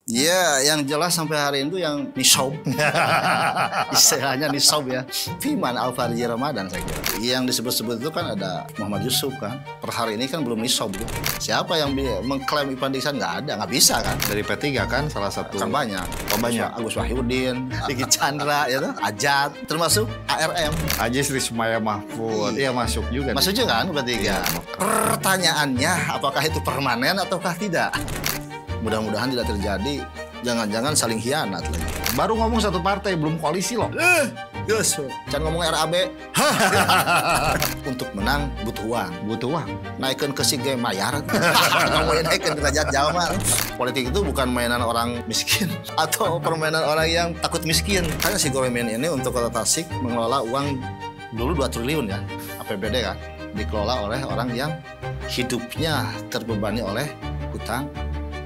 Ya, yang jelas sampai hari itu yang nisob, istilahnya nisob ya. Fiman Al-Farji Ramadan saya kira. Yang disebut-sebut itu kan ada Muhammad Yusuf kan. Per hari ini kan belum nisob gitu. Siapa yang mengklaim Ivan Diksan? Nggak ada, nggak bisa kan. Dari P3 kan salah satu. Kan banyak. Oh banyak. Agus Wahyudin, Diki Chandra, ya tuh, Ajat, termasuk ARM. Ajis Rismaya Mahfud, iya masuk juga. Masuk juga kan bertiga. Pertanyaannya, apakah itu permanen ataukah tidak? Mudah-mudahan tidak terjadi. Jangan-jangan saling hianat lagi. Baru ngomong satu partai, belum koalisi loh. Yes, jangan ngomong RAB. Untuk menang butuh uang. Butuh uang. Naikkan ke sige mayar. Ngomongin naikkan derajat jalma. Politik itu bukan mainan orang miskin atau permainan orang yang takut miskin. Karena si Goremen ini untuk Kota Tasik mengelola uang dulu 2 triliun ya, APBD kan, dikelola oleh orang yang hidupnya terbebani oleh hutang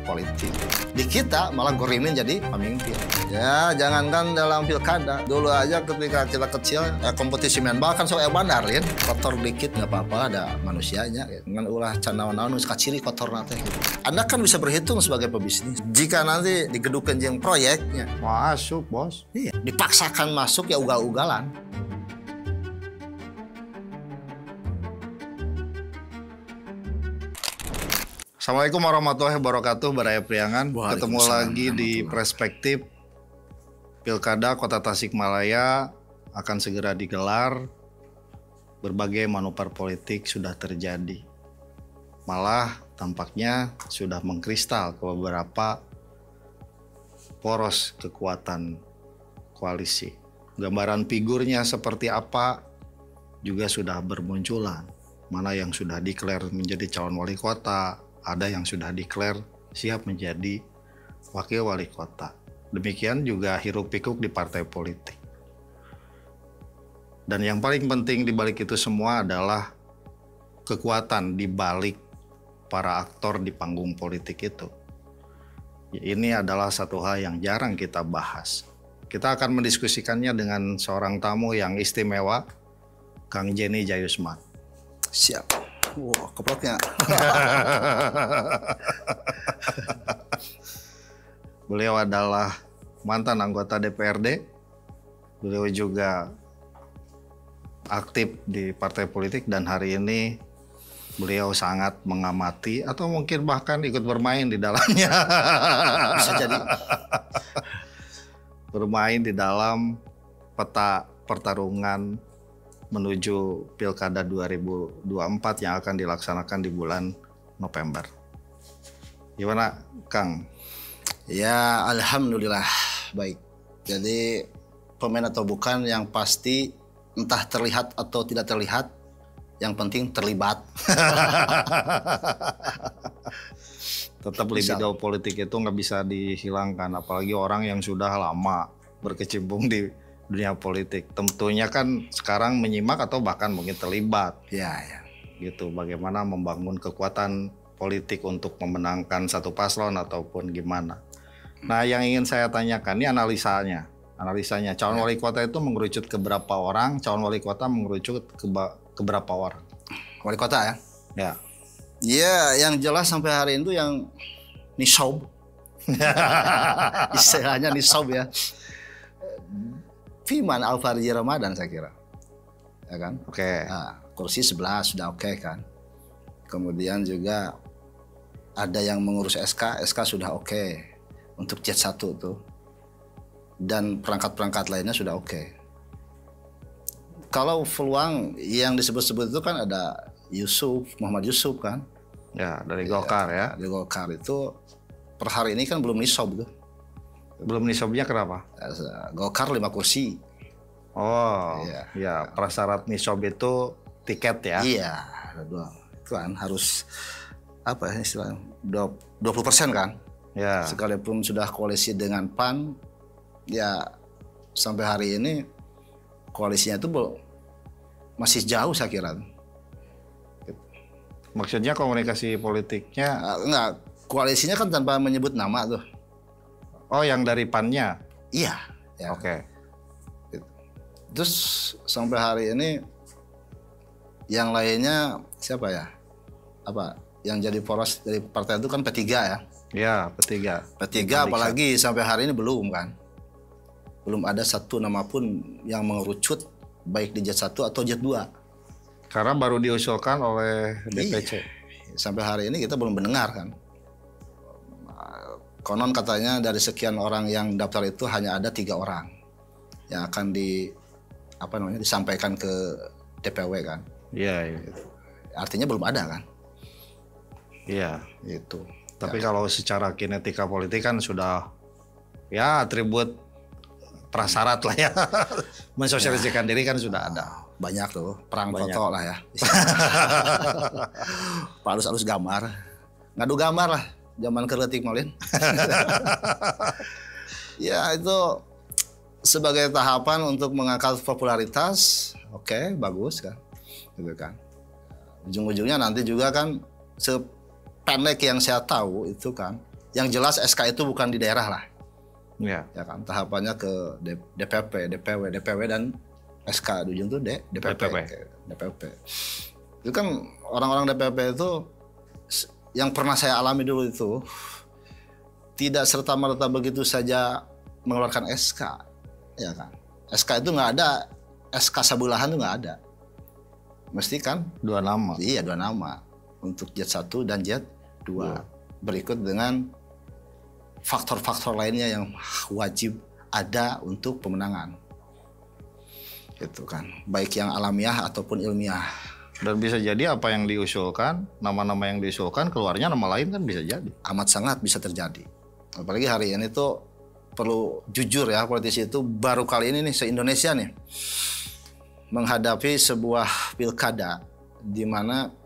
politik. Di kita malah Goremen jadi pemimpin. Ya, jangankan dalam pilkada. Dulu aja ketika kita kecil, kompetisi main bal kan soal bandar, ya. Kotor dikit nggak apa-apa, ada manusianya. Ya. Dengan ulah canawan-nawan, kaciri kotor nanti. Gitu. Anda kan bisa berhitung sebagai pebisnis. Jika nanti digedukan jeung proyeknya. Masuk, bos. Iya. Dipaksakan masuk ya ugal-ugalan. Assalamualaikum warahmatullahi wabarakatuh, Baraya Priangan. Ketemu lagi di Perspektif. Pilkada Kota Tasikmalaya akan segera digelar. Berbagai manuver politik sudah terjadi. Malah tampaknya sudah mengkristal ke beberapa poros kekuatan koalisi. Gambaran figurnya seperti apa juga sudah bermunculan. Mana yang sudah declare menjadi calon wali kota, ada yang sudah declare siap menjadi wakil wali kota. Demikian juga hiruk-pikuk di partai politik. Dan yang paling penting di balik itu semua adalah kekuatan di balik para aktor di panggung politik itu. Ini adalah satu hal yang jarang kita bahas. Kita akan mendiskusikannya dengan seorang tamu yang istimewa, Kang Jenny Jayusman. Siap. Wah, keploknya. Beliau adalah mantan anggota DPRD. Beliau juga aktif di partai politik dan hari ini beliau sangat mengamati atau mungkin bahkan ikut bermain di dalamnya. Bisa jadi. Bermain di dalam peta pertarungan menuju Pilkada 2024 yang akan dilaksanakan di bulan November. Gimana, Kang? Ya, alhamdulillah baik. Jadi pemain atau bukan yang pasti, entah terlihat atau tidak terlihat, yang penting terlibat. Tetap libido politik itu nggak bisa dihilangkan, apalagi orang yang sudah lama berkecimpung di dunia politik. Tentunya kan sekarang menyimak atau bahkan mungkin terlibat. Ya. Gitu, bagaimana membangun kekuatan politik untuk memenangkan satu paslon ataupun gimana. Nah, yang ingin saya tanyakan ini analisanya. Calon wali kota itu mengerucut ke berapa orang? Calon wali kota mengerucut ke berapa orang? Wali kota ya? Ya. Ya, yang jelas sampai hari itu yang nisob. Istilahnya nisob ya. Fiman Al-Farji Ramadan saya kira. Ya kan? Oke. Nah, kursi 11 sudah oke kan. Kemudian juga ada yang mengurus SK sudah oke. Untuk jet 1 tuh. Dan perangkat-perangkat lainnya sudah oke. Kalau peluang yang disebut-sebut itu kan ada Muhammad Yusuf kan. Ya, dari Golkar ya. Dari Golkar itu per hari ini kan belum nisob tuh. Belum nisobnya kenapa? Golkar 5 kursi. Oh, ya prasyarat nisob itu tiket ya? Iya, ada 2. Itu kan harus apa ya istilahnya 20% kan? Ya. Sekalipun sudah koalisi dengan PAN, ya sampai hari ini koalisinya itu masih jauh saya kira. Maksudnya komunikasi politiknya? Enggak, koalisinya kan tanpa menyebut nama tuh. Oh, yang dari PAN-nya? Iya. Ya. Oke. Terus sampai hari ini yang lainnya siapa ya? Yang jadi poros dari partai itu kan P3 ya. Ya, P3. P3 apalagi sampai hari ini belum kan. Belum ada satu nama pun yang mengerucut baik di Jet 1 atau Jet 2. Karena baru diusulkan oleh DPC. Iya. Sampai hari ini kita belum mendengar kan. Konon katanya dari sekian orang yang daftar itu hanya ada 3 orang yang akan disampaikan ke DPW kan. Iya. Artinya belum ada kan. Iya. Itu. Tapi kalau secara kinetika politik kan sudah ya atribut prasyarat lah ya. Mensosialisasikan diri kan sudah ada. Banyak tuh, perang foto lah ya. Halus-halus gambar. Ngadu gambar lah, zaman keletik malin. Ya itu sebagai tahapan untuk mengangkat popularitas, oke, bagus kan. Gitu kan. Ujung-ujungnya nanti juga kan pendek yang saya tahu itu kan, yang jelas SK itu bukan di daerah lah, ya kan, tahapannya ke DPP, DPW dan SK di ujung tuh DPP. Itu kan orang-orang DPP itu yang pernah saya alami dulu itu tidak serta-merta begitu saja mengeluarkan SK, ya kan. SK itu nggak ada, SK sabulahan itu nggak ada, mesti kan 2 nama. Iya 2 nama. Untuk Jet 1 dan Jet 2. Berikut dengan faktor-faktor lainnya yang wajib ada untuk pemenangan. Gitu kan. Baik yang alamiah ataupun ilmiah. Dan bisa jadi apa yang diusulkan, nama-nama yang diusulkan keluarnya nama lain kan bisa jadi. Amat sangat bisa terjadi. Apalagi hari ini tuh perlu jujur ya, politisi itu baru kali ini nih se-Indonesia nih menghadapi sebuah pilkada di mana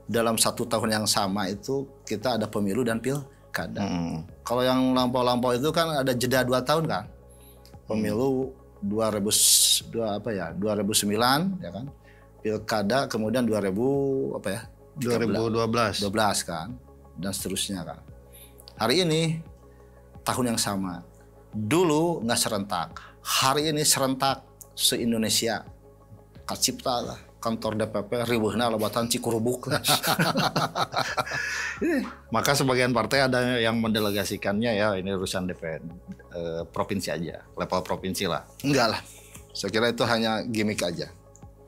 dalam 1 tahun yang sama itu kita ada pemilu dan pilkada. Kalau yang lampau-lampau itu kan ada jeda 2 tahun kan. Pemilu 2009 ya kan. Pilkada kemudian 2012 kan dan seterusnya kan. Hari ini tahun yang sama. Dulu nggak serentak. Hari ini serentak se-Indonesia. Kacipta lah. Kantor DPP ribuhna lobatan Cikurubuk. Maka sebagian partai ada yang mendelegasikannya ya ini urusan DPR provinsi aja, level provinsi lah. Enggak lah. Saya kira itu hanya gimmick aja.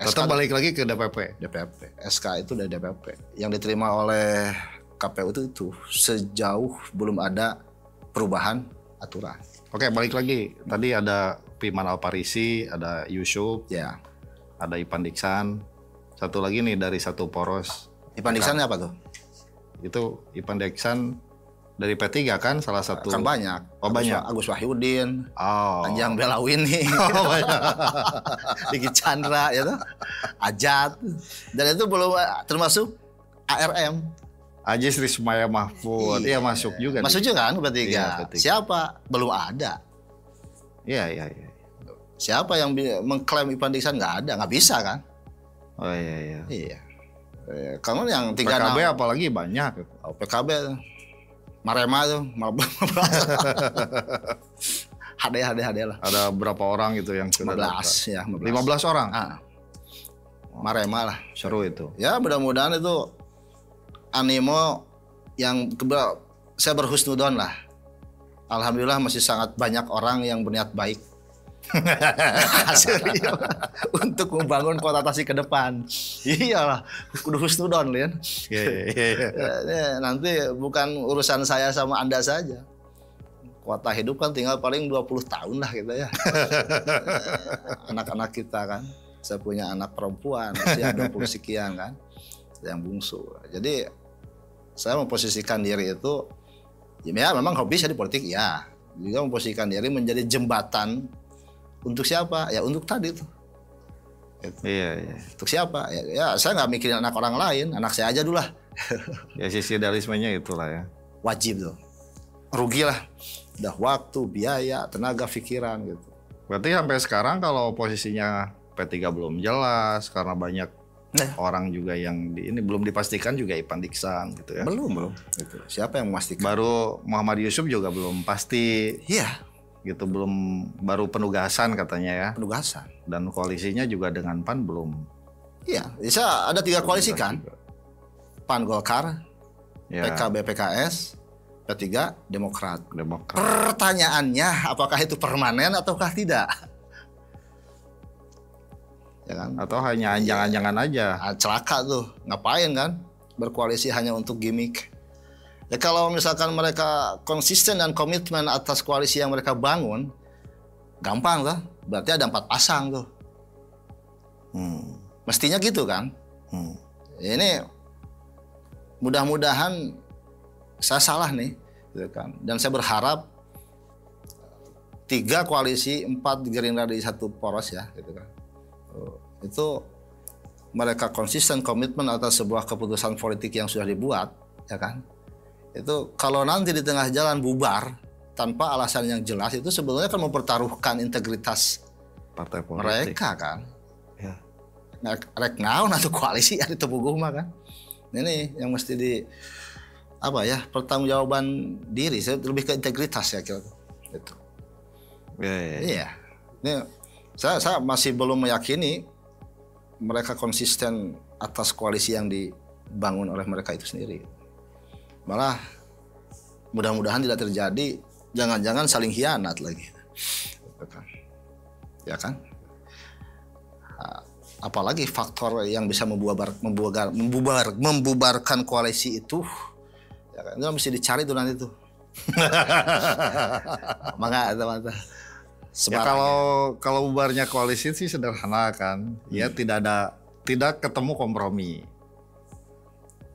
Tetap balik lagi ke DPP. SK itu dari DPP. Yang diterima oleh KPU itu sejauh belum ada perubahan aturan. Oke, balik lagi. Tadi ada Piman Alparisi, ada Yusuf. Ya. Ada Ipan Diksan, satu lagi nih dari satu poros. Ipan Diksan apa tuh? Itu Ipan Diksan dari P3 kan salah satu. Kan banyak. Oh banyak. Agus Wahyudin, Anjang Belawini, Diki Chandra, ya tuh, Ajat, dan itu belum termasuk ARM. Ajis Rismaya Mahfud, iya masuk juga. Masuk juga kan P3. Iya, Siapa? Belum ada. Iya. Siapa yang mengklaim Ipan Diksan? Nggak ada, nggak bisa kan? Oh iya. Kamu yang 3 PKB apalagi banyak. PKB, Marema tuh, HD lah. Ada berapa orang gitu yang sudah 15 ya, 15 orang. Marema lah. Seru itu. Ya mudah-mudahan itu animo yang saya berhusnudon lah. Alhamdulillah masih sangat banyak orang yang berniat baik. Untuk membangun kota Tasik ke depan. Iyalah, kudu husnudon Lin. Iya. Nanti bukan urusan saya sama Anda saja. Kuota hidup kan tinggal paling 20 tahun lah kita ya. Anak-anak kita kan. Saya punya anak perempuan, usia 20 sekian kan. Yang bungsu. Jadi saya memposisikan diri itu ya memang hobi saya di politik ya. Juga memposisikan diri menjadi jembatan. Untuk siapa? Ya untuk tadi tuh. Iya. Untuk siapa? Ya saya nggak mikirin anak orang lain, anak saya aja dulu lah. Ya sisi idealismenya itulah ya. Wajib tuh. Rugi lah. Udah waktu, biaya, tenaga, pikiran gitu. Berarti sampai sekarang kalau posisinya P3 belum jelas karena banyak orang juga yang ini belum dipastikan juga Ipan Diksan gitu ya. Belum. Gitu. Siapa yang memastikan? Baru Muhammad Yusuf juga belum pasti. Iya. Gitu belum, baru penugasan katanya ya. Penugasan. Dan koalisinya juga dengan PAN belum. Iya, bisa ada 3 koalisi kan. PAN Golkar, ya. PKB PKS, P3 Demokrat. Demokrat. Pertanyaannya, apakah itu permanen ataukah tidak? Ya kan? Atau hanya anjang-anjangan aja? Celaka tuh, ngapain kan berkoalisi hanya untuk gimmick? Ya kalau misalkan mereka konsisten dan komitmen atas koalisi yang mereka bangun, gampang lah. Berarti ada 4 pasang tuh. Mestinya gitu kan? Ini mudah-mudahan saya salah nih, gitu kan. Dan saya berharap 3 koalisi, 4 Gerindra di 1 poros ya, gitu kan. Itu mereka konsisten komitmen atas sebuah keputusan politik yang sudah dibuat, ya kan. Itu kalau nanti di tengah jalan bubar tanpa alasan yang jelas, itu sebetulnya kan mempertaruhkan integritas Partai politik mereka kan. Ya. Rek naon atau koalisi ada tebuguh mah kan. Ini yang mesti di apa ya, pertanggungjawaban diri, saya lebih ke integritas ya kira gitu. Iya. Ini saya masih belum meyakini mereka konsisten atas koalisi yang dibangun oleh mereka itu sendiri. Malah mudah-mudahan tidak terjadi, jangan-jangan saling khianat lagi. Ya kan? Apalagi faktor yang bisa membubarkan koalisi itu, ya kan? Itu mesti dicari tuh nanti tuh. Maka teman-teman. Ya kalau bubarnya koalisi sih sederhana kan, ya tidak ketemu kompromi.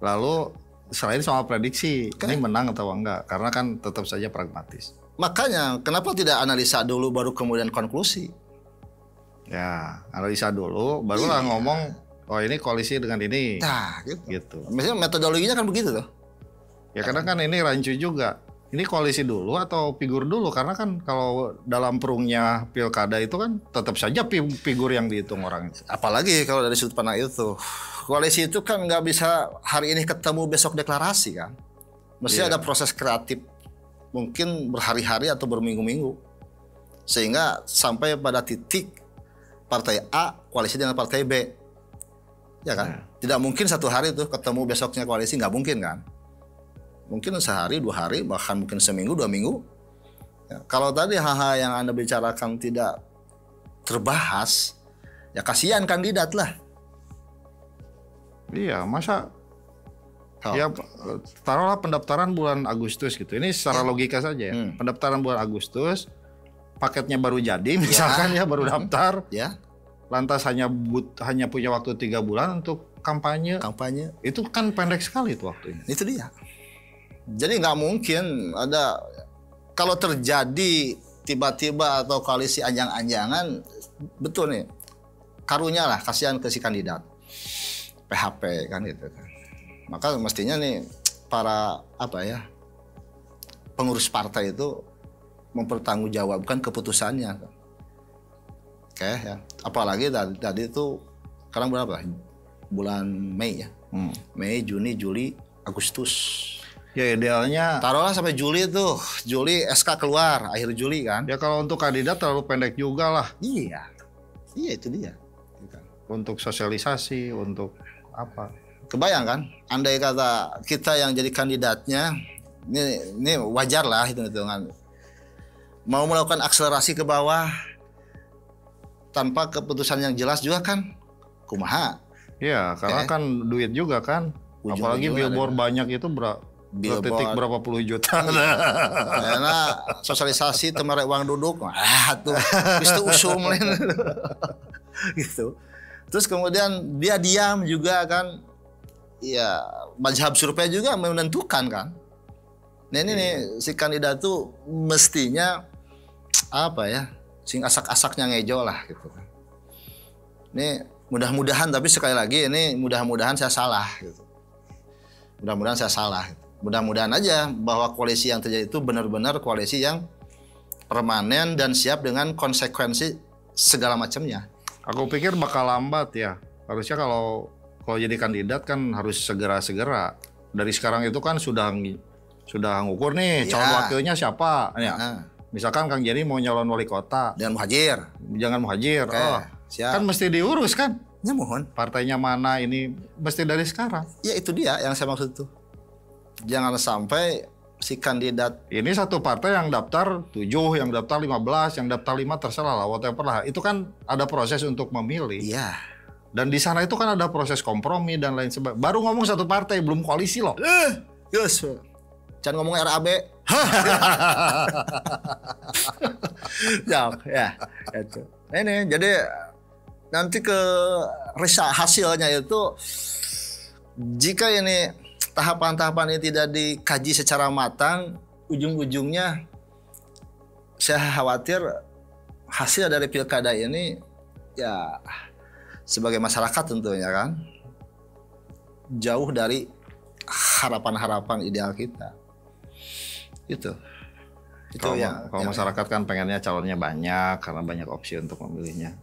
Lalu selain soal prediksi, ini menang atau enggak, karena kan tetap saja pragmatis. Makanya kenapa tidak analisa dulu baru kemudian konklusi? Ya, analisa dulu, barulah ngomong, oh ini koalisi dengan ini. Nah, gitu. Misalnya metodologinya kan begitu tuh. Ya karena kan ini rancu juga. Ini koalisi dulu atau figur dulu, karena kan kalau dalam perungnya pilkada itu kan tetap saja figur yang dihitung orang itu. Apalagi kalau dari sudut pandang itu, koalisi itu kan nggak bisa hari ini ketemu besok deklarasi kan. Mesti ada proses kreatif, mungkin berhari-hari atau berminggu-minggu, sehingga sampai pada titik partai A koalisi dengan partai B, ya kan? Tidak mungkin satu hari itu ketemu besoknya koalisi, nggak mungkin kan? Mungkin sehari, 2 hari, bahkan mungkin seminggu, 2 minggu. Ya, kalau tadi hal-hal yang Anda bicarakan tidak terbahas, ya kasihan kandidat lah. Iya, masa ya taruhlah pendaftaran bulan Agustus gitu. Ini secara logika saja ya. Pendaftaran bulan Agustus, paketnya baru jadi misalkan ya baru daftar. Ya. Lantas hanya punya waktu 3 bulan untuk kampanye. Itu kan pendek sekali itu waktunya. Itu dia. Jadi nggak mungkin ada, kalau terjadi tiba-tiba atau koalisi anjang-anjangan, betul nih, karunya lah, kasihan ke si kandidat PHP kan gitu kan. Maka mestinya nih para pengurus partai itu mempertanggungjawabkan keputusannya. Oke ya. Apalagi tadi itu sekarang berapa? Bulan Mei ya. Mei, Juni, Juli, Agustus. Ya idealnya taruhlah sampai Juli tuh. Juli SK keluar akhir Juli kan. Ya kalau untuk kandidat terlalu pendek juga lah. Iya itu dia. Untuk sosialisasi, untuk apa? Kebayang kan? Andai kata kita yang jadi kandidatnya, ini wajar lah hitung-hitungan. Mau melakukan akselerasi ke bawah tanpa keputusan yang jelas juga kan kumaha. Iya, karena kan duit juga kan. Apalagi billboard banyak itu titik berapa puluh juta. Karena sosialisasi temerek uang duduk, tuh itu usum gitu. Terus kemudian dia diam juga kan, ya mazhab survei juga menentukan kan. Nah ini nih si kandidat tuh mestinya sing asak-asaknya ngejo lah gitu kan. Ini mudah-mudahan, tapi sekali lagi ini mudah-mudahan saya salah gitu. Mudah-mudahan saya salah. Mudah-mudahan aja bahwa koalisi yang terjadi itu benar-benar koalisi yang permanen dan siap dengan konsekuensi segala macamnya. Aku pikir bakal lambat ya. Harusnya kalau jadi kandidat kan harus segera-segera. Dari sekarang itu kan sudah ngukur nih calon wakilnya siapa. Ya. Misalkan Kang Jeni mau nyalon wali kota. Jangan muhajir. Siap. Kan mesti diurus kan. Ya mohon. Partainya mana ini mesti dari sekarang. Ya itu dia yang saya maksud tuh. Jangan sampai si kandidat. Ini satu partai yang daftar 7, yang daftar 15, yang daftar 5 terserah lah, whatever lah. Itu kan ada proses untuk memilih. Iya. Dan di sana itu kan ada proses kompromi dan lain sebagainya. Baru ngomong satu partai, belum koalisi loh. Yes. Jangan ngomong RAB. Ya, itu. Ini jadi nanti hasilnya itu jika ini tahapan-tahapan ini tidak dikaji secara matang, ujung-ujungnya saya khawatir hasil dari pilkada ini ya sebagai masyarakat tentunya kan jauh dari harapan-harapan ideal kita. Itu ya. Kalau masyarakat kan pengennya calonnya banyak karena banyak opsi untuk memilihnya.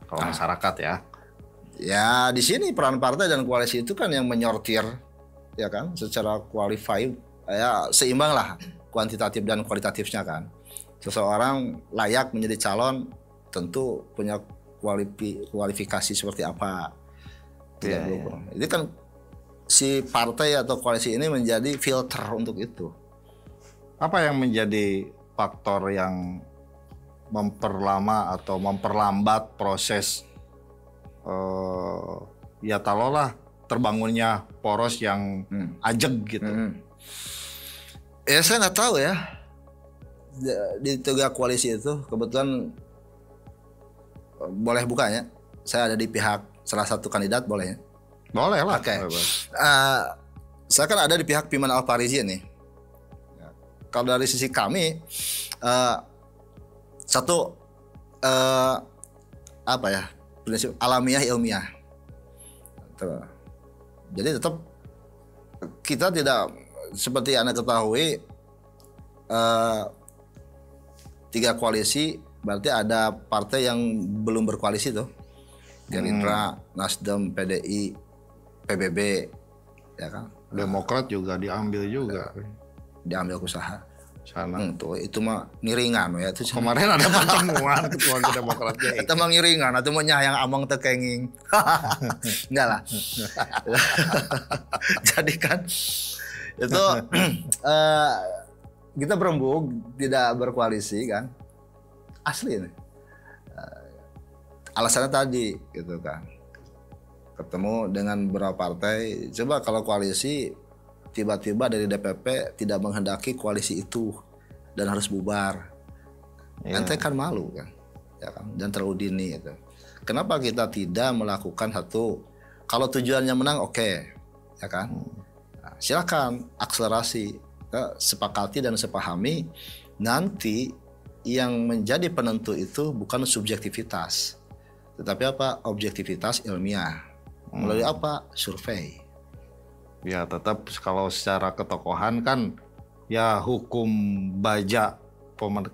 Kalau masyarakat ya. Ya di sini peran partai dan koalisi itu kan yang menyortir ya kan secara qualified ya seimbang lah kuantitatif dan kualitatifnya kan. Seseorang layak menjadi calon tentu punya kualifikasi seperti apa. Itu kan si partai atau koalisi ini menjadi filter untuk itu. Apa yang menjadi faktor yang memperlama atau memperlambat proses ya taruhlah terbangunnya poros yang ajeg gitu? Ya saya nggak tahu ya. Di 3 koalisi itu kebetulan boleh bukanya. Saya ada di pihak salah satu kandidat boleh ya? Boleh lah. Oke. Saya kan ada di pihak Piman Alparizi nih. Kalau dari sisi kami satu apa ya prinsip alamiah ilmiah. Jadi tetap kita tidak seperti Anda ketahui 3 koalisi berarti ada partai yang belum berkoalisi tuh. Gerindra, Nasdem, PDI, PBB, ya kan. Demokrat juga diambil juga. Diambil usaha. Sana. Tuh itu mah ngiringan ya itu. Kemarin ada pertemuan ketua Demokratnya. Itu mah ngiringan, itu mah nyayang amang tekenging. Enggak lah. Jadi kan itu kita berembuk tidak berkoalisi kan. Asli nih. Alasannya tadi gitu kan. Ketemu dengan beberapa partai, coba kalau koalisi tiba-tiba dari DPP tidak menghendaki koalisi itu dan harus bubar. Ente kan malu kan. Ya kan? Dan terlalu dini itu. Kenapa kita tidak melakukan satu kalau tujuannya menang oke, ya kan? Nah, silakan akselerasi, sepakati dan sepahami nanti yang menjadi penentu itu bukan subjektivitas. Tetapi apa? Objektivitas ilmiah. Melalui apa? Survei. Ya tetap kalau secara ketokohan kan ya hukum baja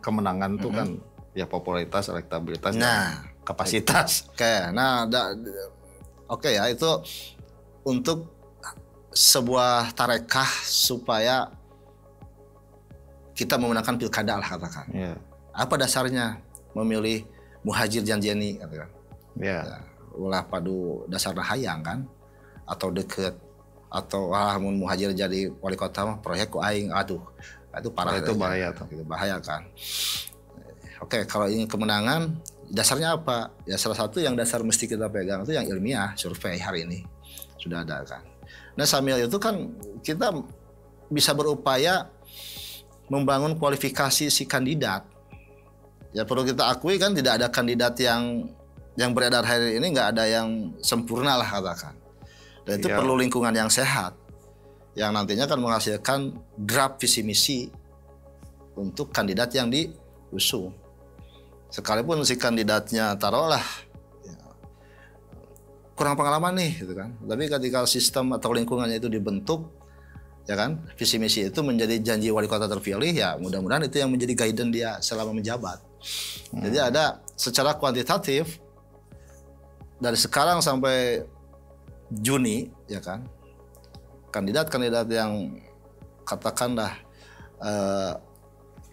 kemenangan itu kan ya popularitas, elektabilitas, dan kapasitas. Oke ya itu untuk sebuah tarekah supaya kita memenangkan pilkada lah katakan. Ya. Apa dasarnya memilih Muhajir Janjeni katakan? Ya. Ulah padu dasar hayang kan atau deket atau mun Muhajir jadi wali kota mah proyek ku aing aduh itu parah itu bahaya tuh. Itu bahaya kan. Oke, kalau ingin kemenangan dasarnya apa? Ya salah satu yang dasar mesti kita pegang itu yang ilmiah, survei hari ini sudah ada kan. Nah sambil itu kan kita bisa berupaya membangun kualifikasi si kandidat. Ya perlu kita akui kan tidak ada kandidat yang beredar hari ini nggak ada yang sempurna lah katakan. Dan itu perlu lingkungan yang sehat yang nantinya akan menghasilkan draft visi misi untuk kandidat yang diusung. Sekalipun si kandidatnya taruhlah kurang pengalaman nih gitu kan. Tapi ketika sistem atau lingkungannya itu dibentuk ya kan, visi misi itu menjadi janji wali kota terpilih ya mudah-mudahan itu yang menjadi guidance dia selama menjabat. Jadi ada secara kuantitatif dari sekarang sampai Juni ya kan kandidat-kandidat yang katakanlah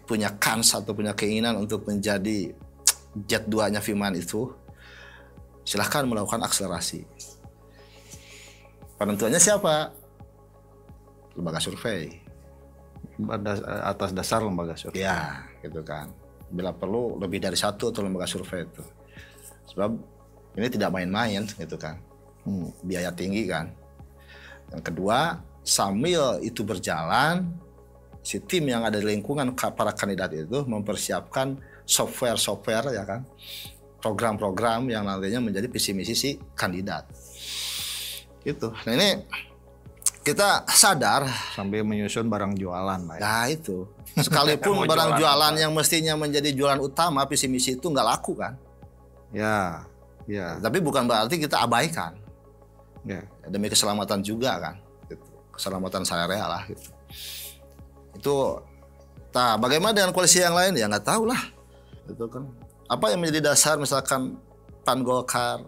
punya kans atau punya keinginan untuk menjadi jet 2-nya Fiman itu silahkan melakukan akselerasi. Penentuannya siapa? Lembaga survei. atas dasar lembaga survei. Ya, gitu kan. Bila perlu lebih dari satu atau lembaga survei itu. Sebab ini tidak main-main gitu kan. Biaya tinggi kan. Yang kedua, sambil itu berjalan, si tim yang ada di lingkungan para kandidat itu mempersiapkan software ya kan. Program-program yang nantinya menjadi visi misi si kandidat. Gitu. Nah ini kita sadar sampai menyusun barang jualan lah ya. Nah itu sekalipun barang jualan yang mestinya menjadi jualan utama visi misi itu nggak laku kan ya tapi bukan berarti kita abaikan ya. Demi keselamatan juga kan gitu. Keselamatan saya lah gitu. Itu nah bagaimana dengan koalisi yang lain ya nggak tahu lah itu kan apa yang menjadi dasar misalkan PAN Golkar,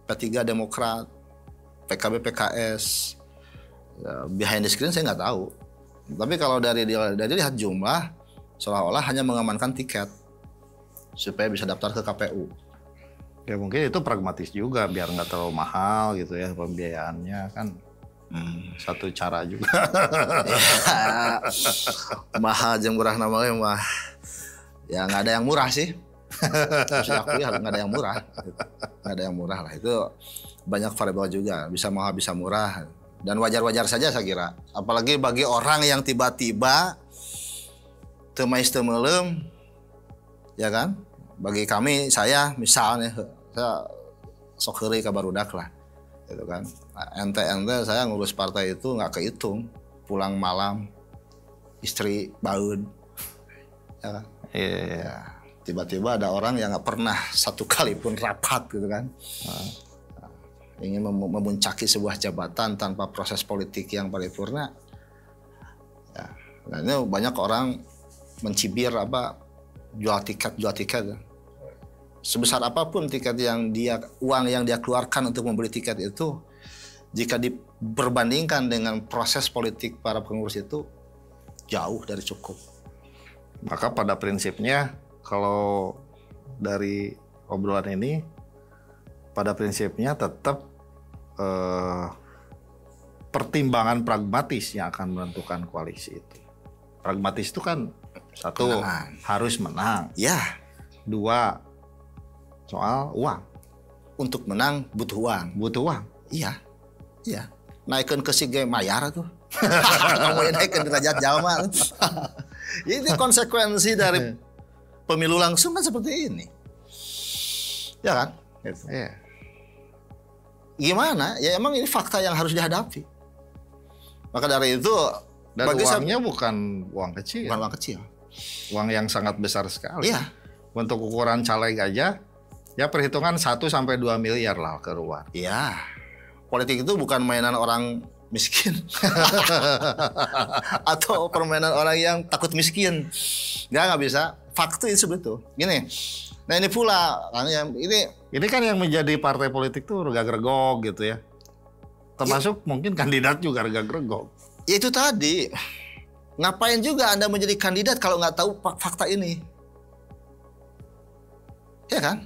P3 Demokrat, PKB PKS. Ya, behind the screen saya nggak tahu. Tapi kalau dari lihat jumlah, seolah-olah hanya mengamankan tiket supaya bisa daftar ke KPU. Ya mungkin itu pragmatis juga biar nggak terlalu mahal gitu ya pembiayaannya kan. Satu cara juga. Ya, mahal jeung murah namanya mah. Ya nggak ada yang murah sih. Harus diakui nggak ada yang murah. Nggak ada yang murah lah. Itu banyak variabel juga. Bisa mahal bisa murah. Dan wajar-wajar saja saya kira. Apalagi bagi orang yang tiba-tiba temais temelem, ya kan? Bagi kami, saya misalnya, saya sok heureuy ka barudak lah, gitu kan. Ente saya ngurus partai itu nggak kehitung, pulang malam, istri baun, ya kan? Ya, tiba-tiba ada orang yang nggak pernah satu kali pun rapat, gitu kan. Ingin memuncaki sebuah jabatan tanpa proses politik yang paripurna. Ya, nah ini banyak orang mencibir jual tiket. Sebesar apapun tiket uang yang dia keluarkan untuk membeli tiket itu, jika diperbandingkan dengan proses politik para pengurus itu jauh dari cukup. Maka pada prinsipnya kalau dari obrolan ini, pada prinsipnya tetap pertimbangan pragmatis yang akan menentukan koalisi itu. Pragmatis itu kan satu harus menang. Ya. Dua soal uang. Untuk menang butuh uang. Butuh uang. Iya. Iya. Naikkan ke si mayar tuh. Kamu naikkan derajat jalma. Ini konsekuensi dari pemilu langsung kan seperti ini. Ya kan? Gitu. Iya. Gimana? Ya emang ini fakta yang harus dihadapi. Maka dari itu dan uangnya bukan uang kecil. Bukan uang kecil. Uang yang sangat besar sekali. Iya. Untuk ukuran caleg aja ya perhitungan 1 sampai 2 miliar lah keluar. Iya. Politik itu bukan mainan orang miskin. Atau permainan orang yang takut miskin. Nggak bisa. Fakta itu betul. Gini. Nah ini pula, ini kan yang menjadi partai politik tuh regag-regog gitu ya. Termasuk mungkin kandidat juga regag-regog. Ya itu tadi, ngapain juga Anda menjadi kandidat kalau nggak tahu fakta ini? Ya kan?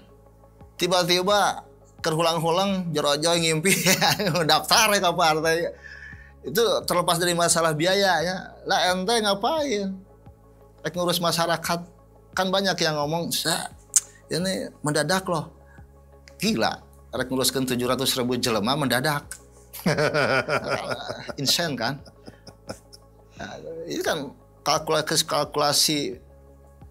Tiba-tiba kerhulang-hulang jero-jero ngimpi daftar ke partai. Itu terlepas dari masalah biaya ya. Lah ente ngapain? Ngurus masyarakat. Kan banyak yang ngomong, ini mendadak loh. Gila, rek nguruskan 700.000 jelema mendadak. Insane kan? Nah, ini kan kalkulasi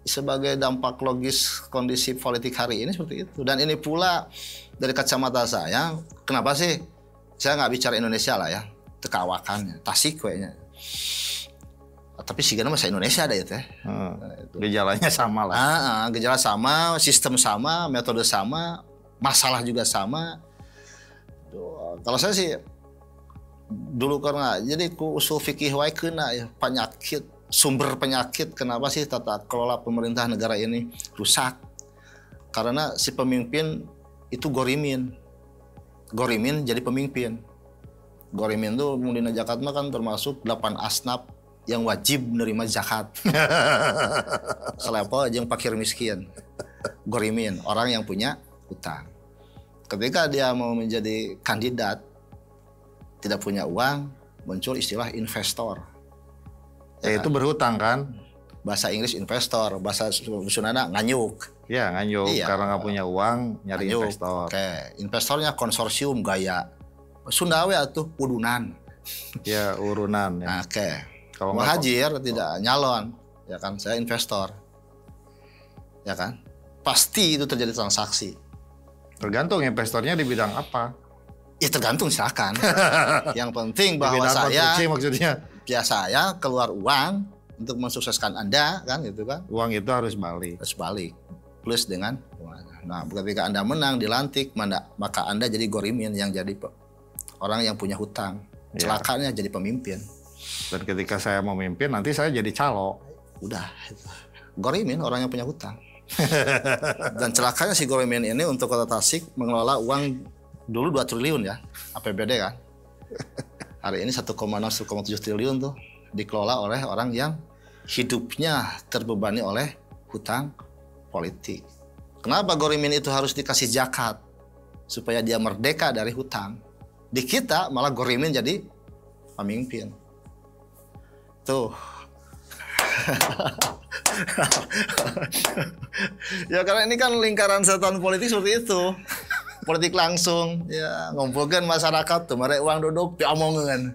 sebagai dampak logis kondisi politik hari ini seperti itu. Dan ini pula dari kacamata saya, kenapa sih saya nggak bicara Indonesia lah ya, tekawakannya, Tasik kayaknya. Tapi sih kan bahasa Indonesia ada ya teh. Gejalanya sama lah. Gejala sama, sistem sama, metode sama, masalah juga sama. Kalau saya sih dulu karena jadi ku usul fikih wae kena ya penyakit, sumber penyakit kenapa sih tata kelola pemerintah negara ini rusak? Karena si pemimpin itu gorimin jadi pemimpin. Gorimin tuh di Jakarta kan termasuk 8 asnaf yang wajib menerima zakat. Selevel jeung fakir miskin. Gorimin, orang yang punya utang. Ketika dia mau menjadi kandidat tidak punya uang, muncul istilah investor. Ya, itu berhutang kan? Bahasa Inggris investor, bahasa Sundana nganyuk. Ya nganyuk, Iya. karena nggak punya uang nyari Nganyuk. investor. Oke, investornya konsorsium gaya. Sundawe atuh udunan. Ya urunan ya. Nah, oke. Kalau nggak Muhajir tidak nyalon, ya kan? Saya investor, ya kan? Pasti itu terjadi transaksi. tergantung investornya di bidang apa. Ya tergantung silakan. Yang penting Di bahwa bidang saya, konstruksi maksudnya. ya saya keluar uang untuk mensukseskan Anda, kan gitu kan? Uang itu harus balik. Terus balik plus dengan uang. Nah, ketika Anda menang dilantik, maka Anda jadi gorimin yang jadi orang yang punya hutang. Ya. Celakanya jadi pemimpin. Dan ketika saya memimpin nanti saya jadi calo. Udah. Gorimin orang yang punya hutang. Dan celakanya si Gorimin ini untuk Kota Tasik mengelola uang dulu 2 triliun ya, APBD kan. Hari ini 1,6 1,7 triliun tuh dikelola oleh orang yang hidupnya terbebani oleh hutang politik. Kenapa Gorimin itu harus dikasih zakat? Supaya dia merdeka dari hutang. Di kita malah Gorimin jadi pemimpin. Tuh. Ya karena ini kan lingkaran setan politik seperti itu. Politik langsung, ya ngumpulkan masyarakat tuh, mereka uang duduk diomongin,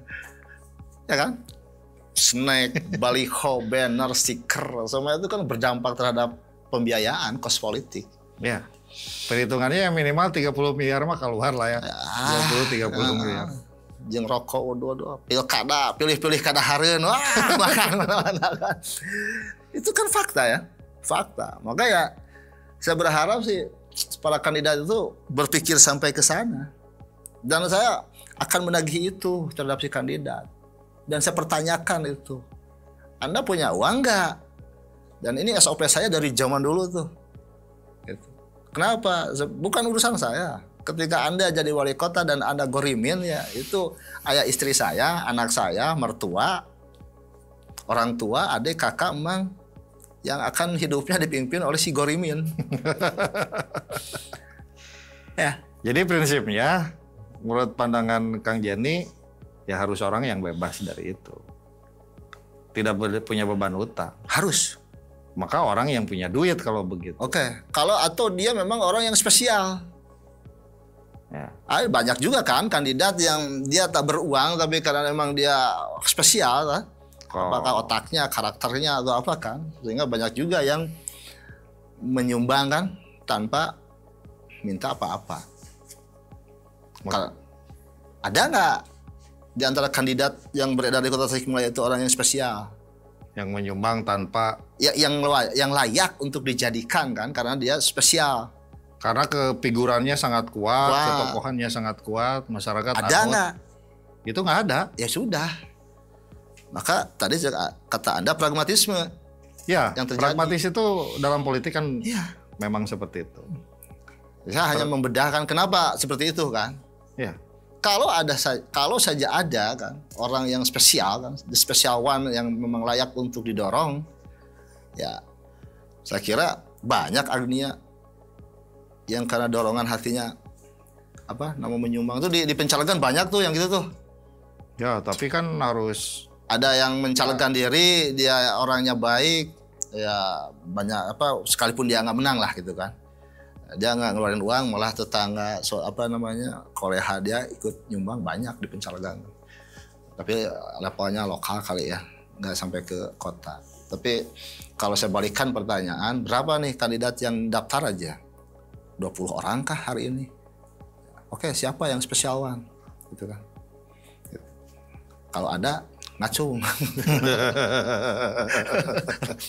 ya kan? Snack, baliho, banner, stiker, semua itu kan berdampak terhadap pembiayaan kos politik. Ya. Perhitungannya yang minimal 30 miliar mah keluar lah ya. 20-30 miliar. Jeung rokok, waduh, pilkada, pilih-pilih kada hareun, wah makan mana-mana kan. Itu kan fakta ya, fakta. Maka ya saya berharap sih para kandidat itu berpikir sampai ke sana. Dan saya akan menagih itu terhadap si kandidat. Dan saya pertanyakan itu, Anda punya uang nggak? Dan ini SOP saya dari zaman dulu tuh. Gitu. Kenapa? Bukan urusan saya. Ketika Anda jadi wali kota dan Anda gorimin ya itu ayah istri saya, anak saya, mertua, orang tua, adik, kakak, emang yang akan hidupnya dipimpin oleh si gorimin. Ya. Jadi prinsipnya menurut pandangan Kang Jenny ya harus orang yang bebas dari itu. Tidak punya beban utang. Harus. Maka orang yang punya duit kalau begitu. Oke. Kalau atau dia memang orang yang spesial. Ya. Banyak juga kan kandidat yang dia tak beruang tapi karena memang dia spesial kan? Apakah otaknya, karakternya atau apa kan, sehingga banyak juga yang menyumbang kan tanpa minta apa-apa. Ada nggak di antara kandidat yang beredar di Kota Tasikmalaya itu orang yang spesial? Yang menyumbang tanpa ya, yang layak untuk dijadikan kan karena dia spesial. Karena kefigurannya sangat kuat, ketokohannya sangat kuat, masyarakat ada nggak? Itu nggak ada. Ya sudah. Maka tadi kata Anda pragmatisme. Ya, yang pragmatis itu dalam politik kan ya. Memang seperti itu. Saya hanya membedahkan kenapa seperti itu kan. Ya. Kalau saja ada kan orang yang spesial kan, the special one yang memang layak untuk didorong, ya saya kira banyak agnia yang karena dorongan hatinya menyumbang tuh di pencalegan banyak tuh yang gitu tuh. Ya, tapi kan harus ada yang mencalonkan diri, dia orangnya baik, ya banyak sekalipun dia nggak menang lah gitu kan. Dia nggak ngeluarin uang, malah tetangga koleha dia ikut nyumbang banyak di pencalegan. Tapi levelnya lokal kali ya, nggak sampai ke kota. Tapi kalau saya balikan pertanyaan, berapa nih kandidat yang daftar aja? 20 orang kah hari ini? Oke, siapa yang spesial one? Gitu kan. Kalau ada ngacung.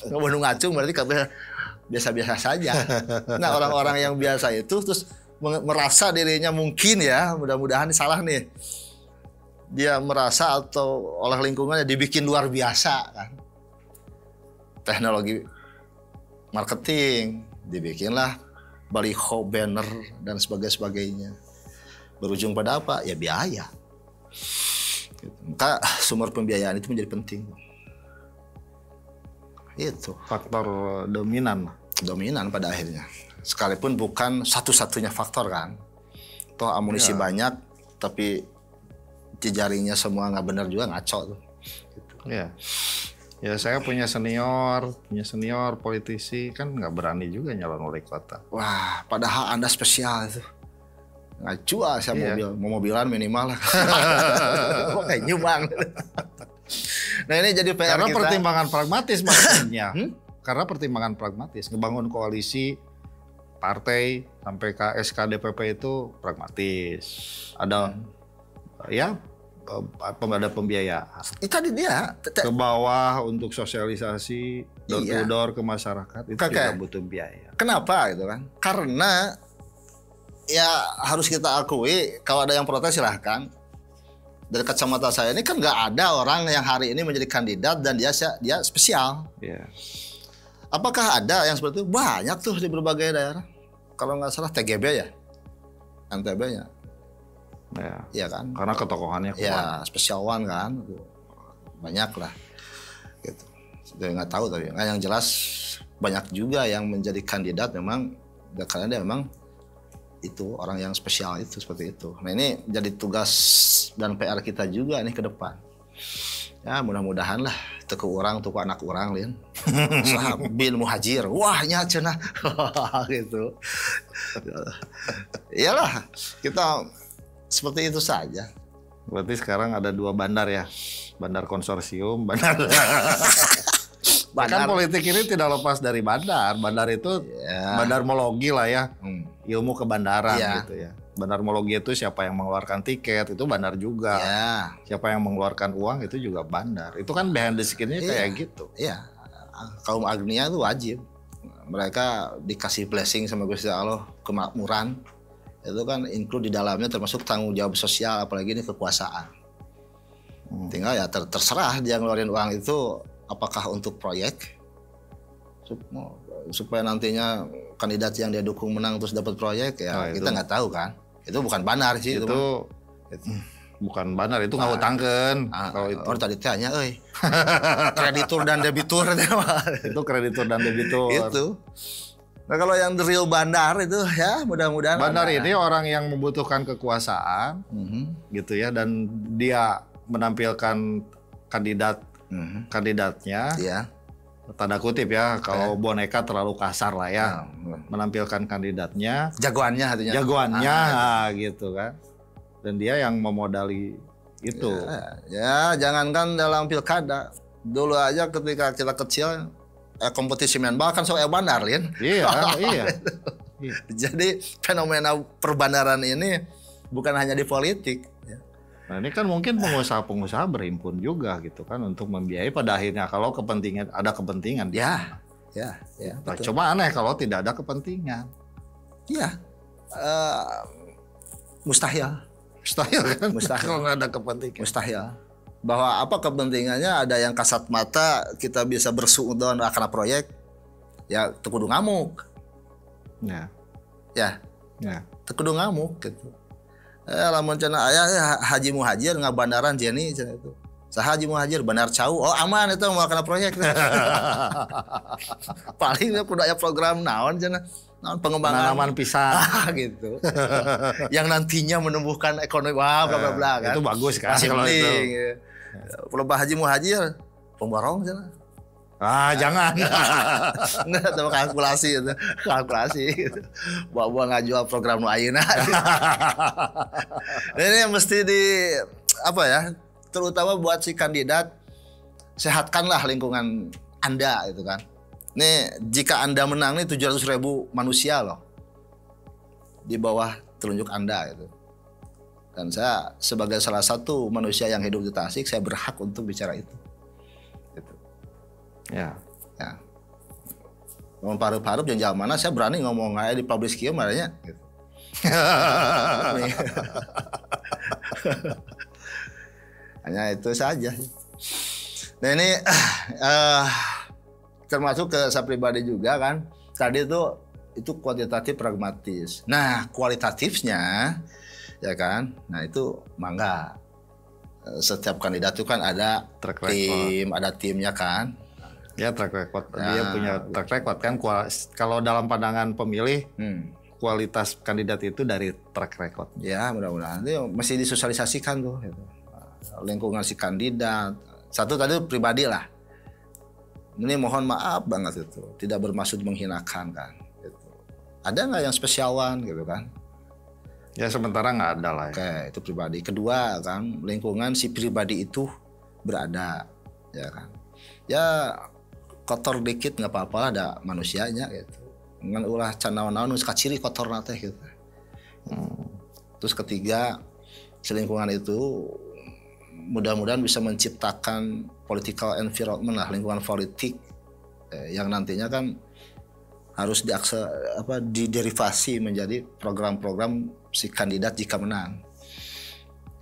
Nggak mau ngacung berarti biasa-biasa saja. Nah, orang-orang yang biasa itu terus merasa dirinya mungkin ya, mudah-mudahan salah nih. Dia merasa atau oleh lingkungannya dibikin luar biasa kan. Teknologi marketing dibikinlah baliho, banner dan sebagainya. Berujung pada apa? Ya biaya. Maka sumber pembiayaan itu menjadi penting. Itu faktor dominan pada akhirnya. Sekalipun bukan satu-satunya faktor kan. Toh amunisi banyak tapi jejaringnya semua nggak benar juga ngaco tuh. Gitu. Ya. Ya saya punya senior politisi kan nggak berani juga nyalon wali kota. Wah, padahal Anda spesial itu. Ngacu saya mau mobilan minimal lah. Kayak nyumbang. Nah ini jadi PR karena kita. Pertimbangan pragmatis maksudnya. Karena pertimbangan pragmatis. Ngebangun koalisi partai sampai ke SKDPP itu pragmatis. Ada ada pembiayaan. Itu tadi dia. Ke bawah untuk sosialisasi, door to door ke masyarakat. Itu juga butuh biaya. Kenapa gitu kan? Karena ya harus kita akui kalau ada yang protes silahkan. Dari kacamata saya ini kan nggak ada orang yang hari ini menjadi kandidat dan dia spesial. Yeah. Apakah ada yang seperti itu? Banyak tuh di berbagai daerah. Kalau nggak salah TGB ya, NTB-nya. Ya kan? Karena ketokohannya kuat. Ya, special one kan. Banyak lah. Gitu. Saya nggak tahu tapi yang jelas banyak juga yang menjadi kandidat memang karena dia memang itu orang yang spesial itu seperti itu. Nah ini jadi tugas dan PR kita juga nih ke depan. Ya mudah-mudahan lah tuku orang tuku anak orang Lin. Bin Muhajir. Wah nya cenah. Gitu. Iyalah kita seperti itu saja. Berarti sekarang ada 2 bandar ya. Bandar konsorsium, bandar kan politik ini tidak lepas dari bandar. Bandar itu bandarmologi lah ya. Ilmu kebandaran gitu ya. Bandarmologi itu siapa yang mengeluarkan tiket itu bandar juga. Siapa yang mengeluarkan uang itu juga bandar. Itu kan behind the scene-nya kayak gitu. Iya. Kaum agnia itu wajib. Mereka dikasih blessing sama Gusti Allah kemakmuran. Itu kan include di dalamnya termasuk tanggung jawab sosial apalagi ini kekuasaan. Tinggal ya terserah dia ngeluarin uang itu apakah untuk proyek supaya nantinya kandidat yang dia dukung menang terus dapat proyek ya kita nggak tahu kan. Itu bukan bandar sih itu bukan bandar itu ngawutangkeun kalau itu. Orang tadi tanya kreditur dan debitur itu kreditur dan debitur. Itu. Nah kalau yang the real bandar itu ya mudah-mudahan bandar ini orang yang membutuhkan kekuasaan gitu ya dan dia menampilkan kandidatnya tanda kutip ya kalau boneka terlalu kasar lah ya menampilkan kandidatnya jagoannya gitu kan dan dia yang memodali itu ya jangankan dalam pilkada dulu aja ketika kita kecil kompetisi main bal kan soal bandar Lin. Iya. Jadi fenomena perbandaran ini bukan hanya di politik. Nah ini kan mungkin pengusaha-pengusaha berhimpun juga gitu kan untuk membiayai pada akhirnya kalau ada kepentingan. Ya. Nah, cuma aneh kalau tidak ada kepentingan. Iya. Mustahil kan? Mustahil kalau nggak ada kepentingan. Mustahil. Bahwa apa kepentingannya ada yang kasat mata kita bisa bersuudon karena proyek ya tekudu ngamuk. Ya. Tekudu ngamuk gitu. Lamun cenah aya Haji Muhajir ngabandaran Jenny cenah itu. Saha Haji Muhajir bandar Cau. Oh aman itu mau kena proyek. Paling kudu aya program naon cenah. Naon pengembangan penanaman pisang gitu. Yang nantinya menumbuhkan ekonomi bla bla bla kan. Itu bagus kan kalau itu. Kalau Haji Muhajir pemborong cenah. Jangan. Enggak sama kalkulasi itu. Gitu. Bawa ngajual program nu ayeuna. Ini mesti terutama buat si kandidat sehatkanlah lingkungan Anda gitu kan. Nih jika Anda menang nih 700.000 manusia loh. Di bawah telunjuk Anda gitu. Dan saya sebagai salah satu manusia yang hidup di Tasik saya berhak untuk bicara itu. Ya. Ngomong parup-parup jangan mana saya berani ngomong aja di public kieu marahnya gitu. Hanya itu saja. Nah ini termasuk ke saya pribadi juga kan. Tadi itu kuantitatif pragmatis. Nah, kualitatifnya ya kan. Nah, itu mangga. Setiap kandidat itu kan ada tim, ada timnya kan. Ya track record, dia punya track record kan. Kalau dalam pandangan pemilih, kualitas kandidat itu dari track record. Ya mudah-mudahan itu mesti disosialisasikan tuh. Gitu. Lingkungan si kandidat. Satu tadi pribadi lah. Ini mohon maaf banget itu, tidak bermaksud menghinakan kan. Gitu. Ada nggak yang spesialan gitu kan? Ya sementara nggak ada lah. Oke, itu pribadi. Kedua kan, lingkungan si pribadi itu berada, ya kan. Ya kotor dikit nggak apa-apa lah, ada manusianya gitu. Dengan ulah canawan-nawan nulis kaciri kotor nate gitu. Terus ketiga, si lingkungan itu mudah-mudahan bisa menciptakan political environment lah, lingkungan politik yang nantinya kan harus diderivasi menjadi program-program si kandidat jika menang.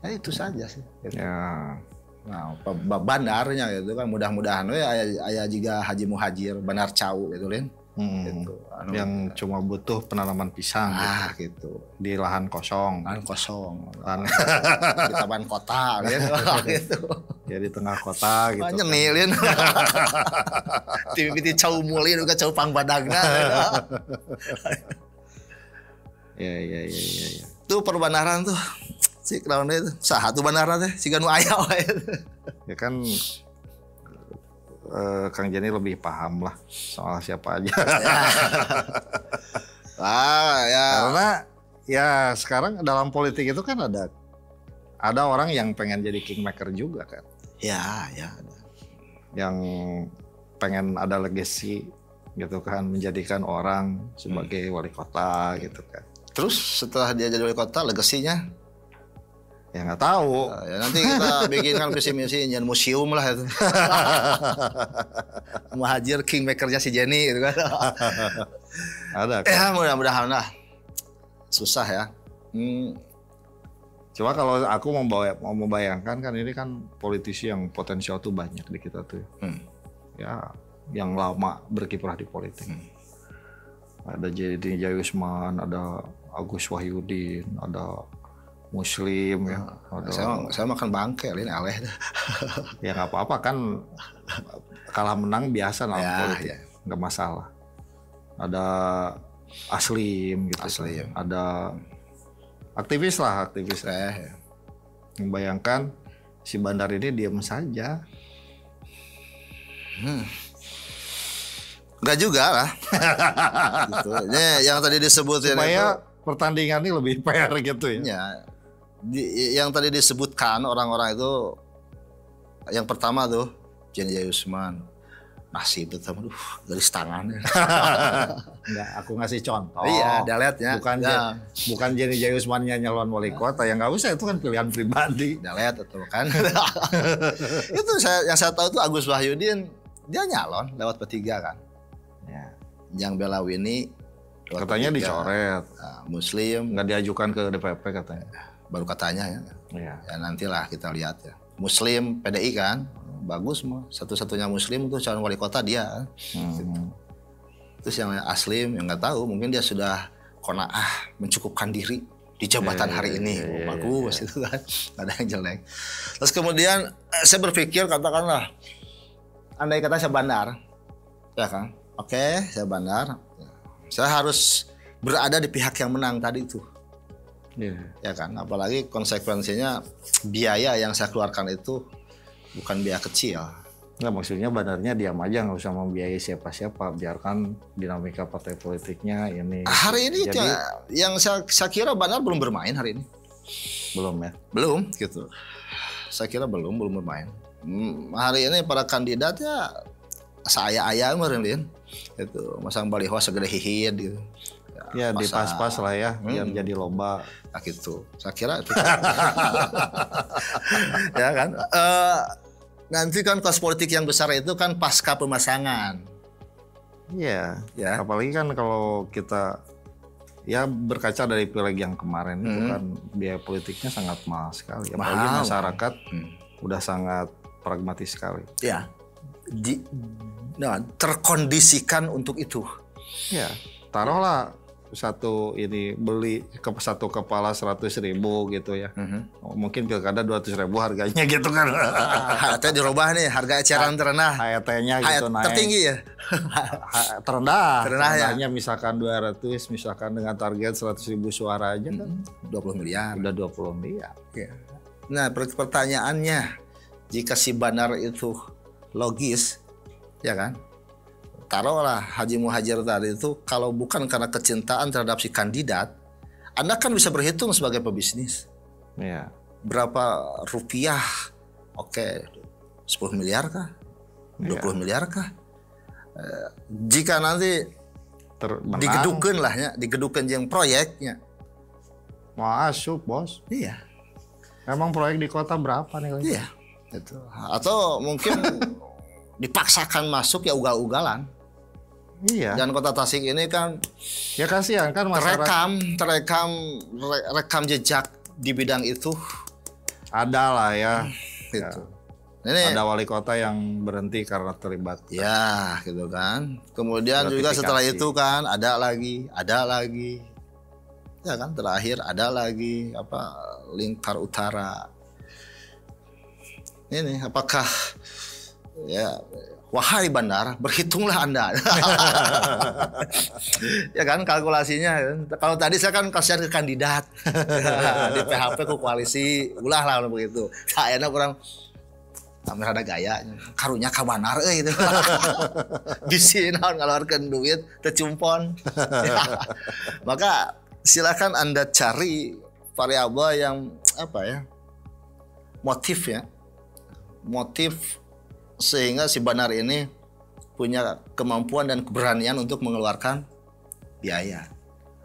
Ya itu saja sih. Gitu. Ya. Nah, bandarnya gitu kan mudah-mudahan aya juga Haji Muhajir Bandar Cau gitu Lin. Gitu. Yang cuma butuh penanaman pisang gitu. Di lahan kosong. Lahan kosong. Di taman kota gitu. Ya di tengah kota gitu. Banyak nih Lin. Ti cau muli juga cau pangbadagna. Ya. Tuh perbanaran tuh. Si naon itu saha tuh banaran teh siga nu aya wae. Ya kan Kang Jani lebih paham lah soal siapa aja. Ya. Karena ya sekarang dalam politik itu kan ada orang yang pengen jadi kingmaker juga kan. Ya. Yang pengen ada legacy gitu kan, menjadikan orang sebagai wali kota gitu kan. Terus setelah dia jadi wali kota legasinya? Ya nggak tahu. Ya, nanti kita bikinkan visi misi museum lah itu. Muhajir kingmakernya si Jenny gitu kan. Ada kan? Ya mudah-mudahan lah. Susah ya. Cuma kalau aku mau membayangkan kan ini kan politisi yang potensial tuh banyak di kita tuh. Ya yang lama berkiprah di politik. Ada Jadi Jayusman, ada Agus Wahyudin, ada Muslim ya. Saya makan bangke Lin aleh. Ya nggak apa-apa kan, kalah menang biasa dalam politik, nggak masalah. Ada Aslim gitu. Ada aktivis. Membayangkan si Bandar ini diam saja. Enggak juga lah. Gitu. Ini yang tadi disebutin supaya pertandingan ini lebih fair gitu ya. Yang tadi disebutkan orang-orang itu yang pertama tuh Jenny Jayusman masih betul garis tangannya. Enggak, aku ngasih contoh. Iya, lihatnya. Bukan Jenny Jayusman-nya nyalon wali kota, yang nggak usah, itu kan pilihan pribadi. Lihat itu kan. Itu yang saya tahu tuh Agus Wahyudin dia nyalon lewat P3 kan. Ya. Yang Bella Winnie katanya dicoret. Muslim nggak diajukan ke DPP katanya. Baru katanya ya. Ya nantilah kita lihat ya. Muslim PDI kan bagus mah, satu-satunya Muslim tuh calon wali kota dia. Gitu. Terus yang Aslim yang nggak tahu, mungkin dia sudah qanaah mencukupkan diri di jabatan hari ini. Bagus itu kan, nggak ada yang jelek. Terus kemudian saya berpikir katakanlah andai kata saya Bandar, ya kan? Oke, saya Bandar, saya harus berada di pihak yang menang tadi itu. Ya kan, apalagi konsekuensinya biaya yang saya keluarkan itu bukan biaya kecil. Nggak, maksudnya Bandarnya diam aja, nggak usah membiayai siapa-siapa, biarkan dinamika partai politiknya ini. Hari ini jadi, yang saya kira Bandar belum bermain hari ini. Belum ya? Belum gitu. Saya kira belum bermain. Hari ini para kandidatnya saya Merlin itu masang baliho segede hihid gitu. Ya dipas-pas lah ya, biar jadi lomba. Nah gitu. Saya kira itu. Ya kan. Nanti kan kos politik yang besar itu kan pasca pemasangan. Iya. Ya. Apalagi kan kalau kita ya berkaca dari pileg yang kemarin itu kan biaya politiknya sangat mahal sekali. Apalagi masyarakat udah sangat pragmatis sekali. Ya. Terkondisikan untuk itu. Ya. Taruhlah beli satu kepala 100.000 gitu ya. Mungkin pilkada 200.000 harganya gitu kan. HT dirubah nih, harga eceran terendah. HT-nya gitu naik. Tertinggi ya? Terendahnya misalkan 200, misalkan dengan target 100.000 suara aja kan. 20 miliar. Udah 20 miliar. Ya. Nah pertanyaannya, jika si Bandar itu logis, ya kan? Taruhlah Haji Muhajir tadi itu kalau bukan karena kecintaan terhadap si kandidat, Anda kan bisa berhitung sebagai pebisnis. Iya. Berapa rupiah? Oke, 10 miliar kah? 20 miliar kah? Jika nanti digedukeun lah ya, digedukeun jeung proyeknya. Masuk, Bos. Iya. Emang proyek di kota berapa nih? Iya. Itu. Atau mungkin dipaksakan masuk ya ugal-ugalan. Iya. Dan kota Tasik ini kan ya kasihan kan masyarakat. rekam jejak di bidang itu. Ada lah ya. Gitu. Ya. Ada wali kota yang berhenti karena terlibat. Ya, gitu kan. Kemudian juga setelah itu kan ada lagi. Ya kan, terakhir ada lagi Lingkar Utara. Ini apakah ya wahai bandar, berhitunglah Anda. Ya kan kalkulasinya. Kalau tadi saya kan kasihan ke kandidat. Di PHP ke koalisi, ulah lah begitu. Kayaknya kurang ada gaya. Karunya ka bandar gitu. Bisi naon ngeluarkeun duit teu cumpon. Maka silakan Anda cari variabel yang motif ya. Motif sehingga si Banar ini punya kemampuan dan keberanian untuk mengeluarkan biaya.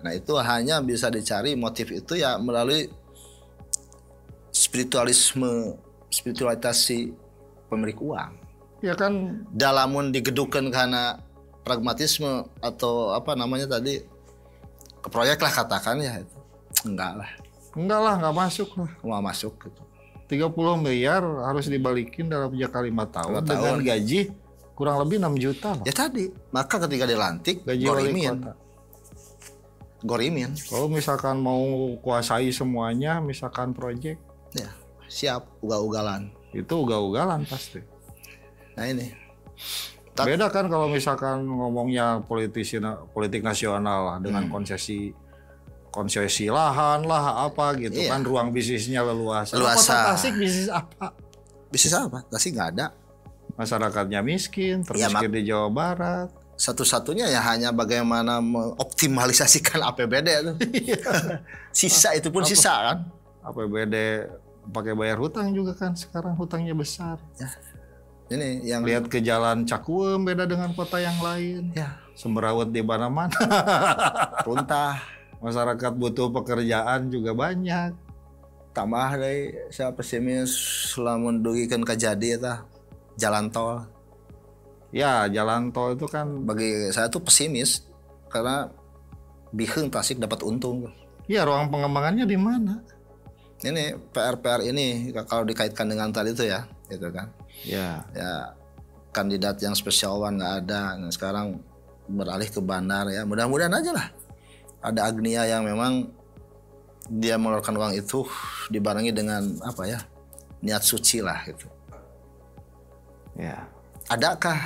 Nah itu hanya bisa dicari motif itu ya melalui spiritualitas si pemilik uang. Ya kan. Dalamun digedukeun karena pragmatisme atau tadi ke proyek lah katakan ya itu. Enggak lah, nggak masuk lah. Mau masuk gitu. 30 miliar harus dibalikin dalam jangka 5 tahun dengan gaji kurang lebih 6 juta loh. Ya tadi, maka ketika dilantik gaji Gorimin. Kalau misalkan mau kuasai semuanya, misalkan proyek, ya siap ugal-ugalan. Itu ugal-ugalan pasti. Nah ini. Beda kan kalau misalkan ngomongnya politik nasional lah, dengan konsesi lahan lah gitu kan, ruang bisnisnya leluasa. Kota Tasik bisnis apa? Bisnis apa? Tasik nggak ada. Masyarakatnya miskin, termiskin di Jawa Barat. Satu-satunya ya hanya bagaimana mengoptimalisasikan APBD itu. Sisa itu pun sisa kan. APBD pakai bayar hutang juga kan, sekarang hutangnya besar. Ya. Ini yang lihat ke jalan Cakuem beda dengan kota yang lain. Ya. Semberawut di mana-mana. Runtah. Masyarakat butuh pekerjaan juga banyak. Tambah dari saya pesimis lamun dugikeun ka jadi eta jalan tol. Ya, jalan tol itu kan bagi saya tuh pesimis karena biheung Tasik dapat untung. Iya, ruang pengembangannya di mana? Ini PR ini kalau dikaitkan dengan tadi itu ya, gitu kan. Ya. Ya kandidat yang spesial one nggak ada. Nah, sekarang beralih ke bandar ya. Mudah-mudahan aja lah. Ada Agnia yang memang dia mengeluarkan uang itu dibarengi dengan niat suci lah gitu. Ya. Adakah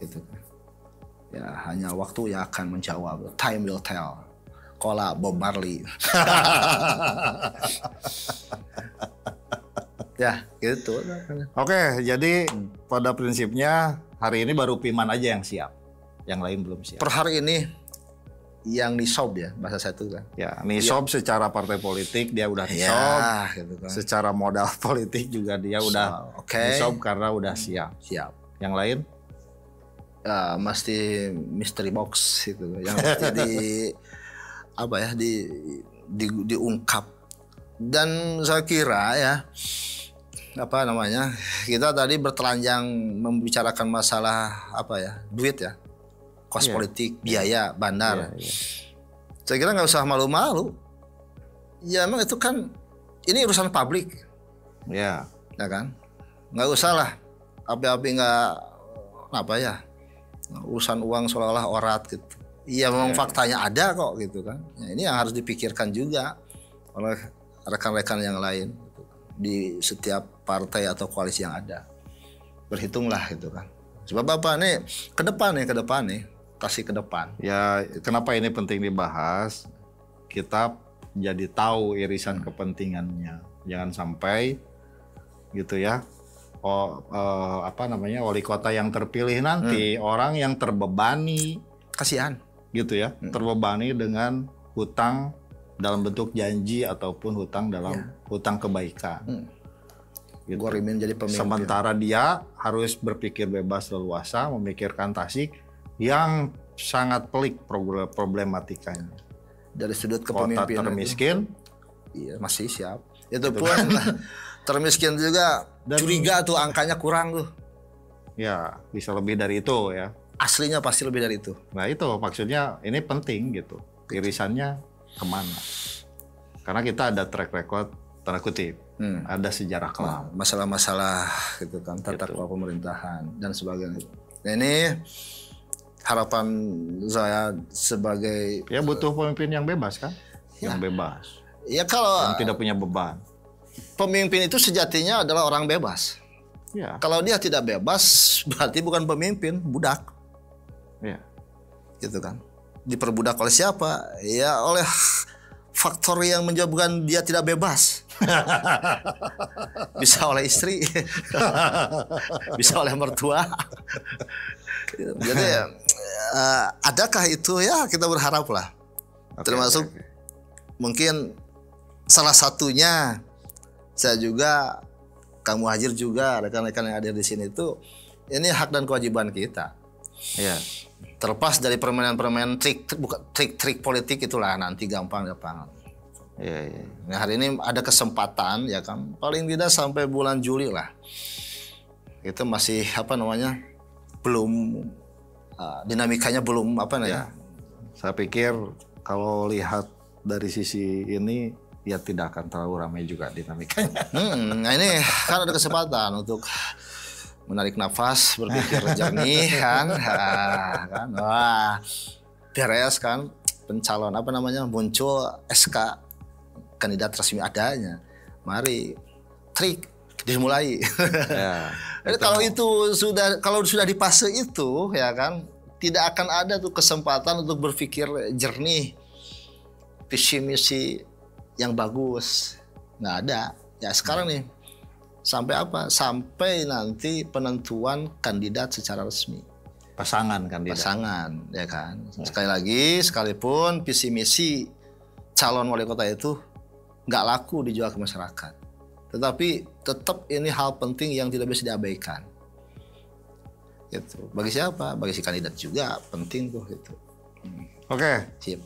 gitu kan? Ya hanya waktu yang akan menjawab. Time will tell. Kola Bob Marley. Ya gitu. Oke, jadi pada prinsipnya hari ini baru Piman aja yang siap, yang lain belum siap. Per hari ini yang nisob ya bahasa saya itu kan. Ya, nisob secara partai politik dia udah nisob. Ya, gitu kan. Secara modal politik juga dia udah nisob karena udah siap. Yang lain? Ya, mesti mystery box gitu. Yang mesti diungkap. Dan saya kira ya kita tadi bertelanjang membicarakan masalah duit ya. Kos politik, biaya, bandar. Saya kira nggak usah malu-malu. Ya emang itu kan ini urusan publik. Ya kan? Nggak usah lah. Api-api nggak urusan uang seolah-olah orat gitu. Iya memang faktanya ada kok gitu kan. Ya, ini yang harus dipikirkan juga oleh rekan-rekan yang lain di setiap partai atau koalisi yang ada. Berhitunglah gitu kan. Sebab ke depan nih. Tasik ke depan. Ya, kenapa ini penting dibahas? Kita jadi tahu irisan kepentingannya. Jangan sampai gitu ya. wali kota yang terpilih nanti orang yang terbebani, Kasihan. gitu ya, terbebani dengan hutang dalam bentuk janji ataupun hutang dalam hutang kebaikan. Gitu. Gorimin jadi pemimpin. Sementara dia harus berpikir bebas leluasa, memikirkan Tasik yang sangat pelik problematikanya. Dari sudut Kota kepemimpinan termiskin, iya masih siap. Itu pun termiskin juga Dan- curiga tuh angkanya kurang tuh. ya bisa lebih dari itu ya. Aslinya pasti lebih dari itu. Nah itu maksudnya ini penting gitu. Irisannya kemana? Karena kita ada track record, tanda kutip, ada sejarah kelam. Masalah-masalah gitu kan, tata kelola pemerintahan dan sebagainya. Nah, ini harapan saya sebagai Ya butuh pemimpin yang bebas kan? Yang bebas. ya kalau Yang tidak punya beban. pemimpin itu sejatinya adalah orang bebas. Ya, Kalau dia tidak bebas berarti bukan pemimpin, budak. ya. Gitu kan. Diperbudak oleh siapa? Ya oleh faktor yang menyebabkan dia tidak bebas. Bisa oleh istri, bisa oleh mertua. Jadi adakah itu ya kita berharap lah. Termasuk mungkin salah satunya saya juga, Kang Muhajir juga, rekan-rekan yang hadir di sini itu ini hak dan kewajiban kita. Ya. Terlepas dari permainan-permainan trik politik itulah nanti gampang. Ya, ya. Nah, hari ini ada kesempatan ya kan, paling tidak sampai bulan Juli lah. Itu masih belum dinamikanya belum Ya. Saya pikir kalau lihat dari sisi ini ya tidak akan terlalu ramai juga dinamikanya. Nah ini kan ada kesempatan untuk menarik nafas, berpikir jernih kan. Kan. Wah, beres kan pencalon muncul SK kandidat resmi adanya. Mari trik dimulai. Ya, Jadi kalau sudah di fase itu ya kan tidak akan ada tuh kesempatan untuk berpikir jernih, visi misi yang bagus. Nggak ada. Ya sekarang nih sampai apa? Sampai nanti penentuan kandidat secara resmi. pasangan kandidat. Pasangan ya kan. Sekali lagi sekalipun visi misi calon wali kota itu nggak laku dijual ke masyarakat. Tetapi tetap ini hal penting yang tidak bisa diabaikan. Gitu. Bagi siapa? Bagi si kandidat juga penting tuh gitu. Oke, Sip.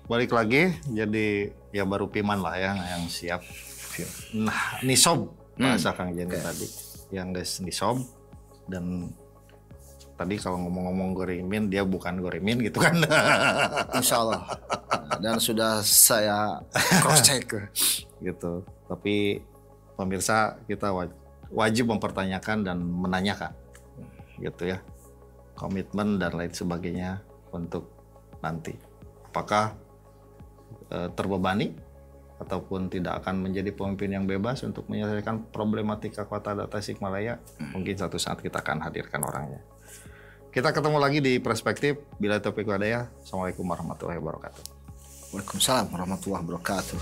balik lagi jadi ya baru Piman lah yang siap. Nah, nisob bahasa Kang Jenny tadi. Yang nisob dan tadi kalau ngomong-ngomong Gorimin dia bukan Gorimin gitu kan. Insya Allah. Dan sudah saya cross check gitu. Tapi pemirsa kita wajib mempertanyakan dan menanyakan gitu ya. Komitmen dan lain sebagainya untuk nanti. Apakah terbebani ataupun tidak akan menjadi pemimpin yang bebas untuk menyelesaikan problematika kota Tasikmalaya? Mungkin suatu saat kita akan hadirkan orangnya. Kita ketemu lagi di Perspektif. Bila taufiq wal hidayah. Assalamualaikum warahmatullahi wabarakatuh. Waalaikumsalam warahmatullahi wabarakatuh.